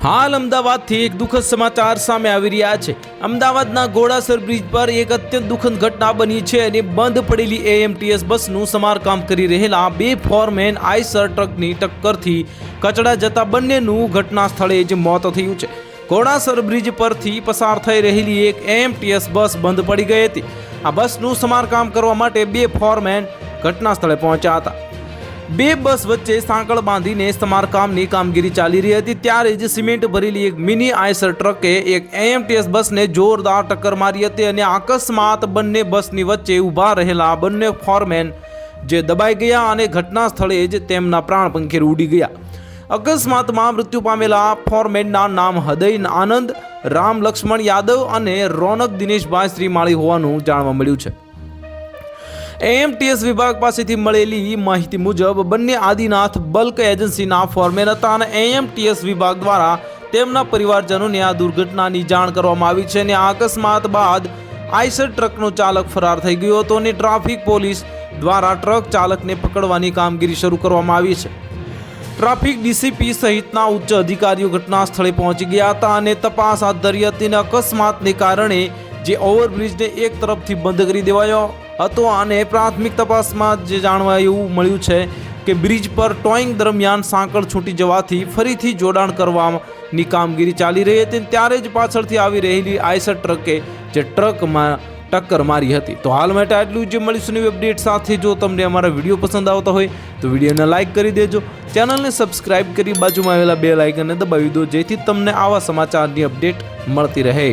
હાલ અમદાવાદથી એક દુઃખદ સમાચાર સામે આવી રહ્યા છે। અમદાવાદના ઘોડાસર બ્રિજ પર એક અત્યંત દુઃખદ ઘટના બની છે અને બંધ પડેલી એએમટીએસ બસનું સમારકામ કરી રહેલા બે ફોરમેન આઈસર ટ્રકની ટક્કરથી કચડા જતા બંનેનું ઘટના સ્થળે જ મોત થયું છે। ઘોડાસર બ્રિજ પરથી પસાર થઈ રહેલી એક એએમટીએસ બસ બંધ પડી ગઈ હતી। આ બસનું સમારકામ કરવા માટે બે ફોરમેન ઘટના સ્થળે પહોંચ્યા હતા। બે બસ વચ્ચે સાંકળ બાંધીને સમારકામની કામગીરી ચાલી રહી હતી ત્યારે જ સિમેન્ટ ભરેલી એક મિની આઈસર ટ્રકે એક એએમટીએસ બસને જોરદાર ટક્કર મારી હતી અને અકસ્માત બંને બસની વચ્ચે ઊભા રહેલા બંને ફોરમેન જે દબાઈ ગયા અને ઘટના સ્થળે જ તેમના પ્રાણ પંખેર ઉડી ગયા। અકસ્માતમાં મૃત્યુ પામેલા ફોરમેનના નામ હૃદય આનંદ, રામ લક્ષ્મણ યાદવ અને રોનક દિનેશભાઈ શ્રીમાળી હોવાનું જાણવા મળ્યું છે। એએમટીએસ વિભાગ પાસેથી મળેલી માહિતી મુજબ બંને આદિનાથ બલ્ક એજન્સીના ફોરમેન હતા અને એએમટીએસ વિભાગ દ્વારા તેમના પરિવારજનોને આ દુર્ઘટનાની જાણ કરવામાં આવી છે અને આ અકસ્માત બાદ આઈસર ટ્રકનો ચાલક ફરાર થઈ ગયો હતો અને ટ્રાફિક પોલીસ દ્વારા ટ્રક ચાલકને પકડવાની કામગીરી શરૂ કરવામાં આવી છે। ટ્રાફિક ડીસીપી સહિતના ઉચ્ચ અધિકારીઓ ઘટના સ્થળે પહોંચી ગયા હતા અને તપાસ હાથ ધરી હતી અને અકસ્માતને કારણે જે ઓવરબ્રિજને એક તરફથી બંધ કરી દેવાયો હતો અને પ્રાથમિક તપાસમાં જે જાણવા એવું મળ્યું છે કે બ્રિજ પર ટોઈંગ દરમિયાન સાંકળ છૂટી જવાથી ફરીથી જોડાણ કરવાની કામગીરી ચાલી રહી હતી ત્યારે જ પાછળથી આવી રહેલી આઈસર ટ્રકે જે ટ્રકમાં ટક્કર મારી હતી। તો હાલ માટે આટલું જ, મળીશું નવી અપડેટ સાથે। જો તમને અમારા વિડીયો પસંદ આવતા હોય તો વિડીયોને લાઇક કરી દેજો, ચેનલને સબસ્ક્રાઇબ કરી બાજુમાં આવેલા બેલ આઇકનને દબાવી દો જેથી તમને આવા સમાચારની અપડેટ મળતી રહે।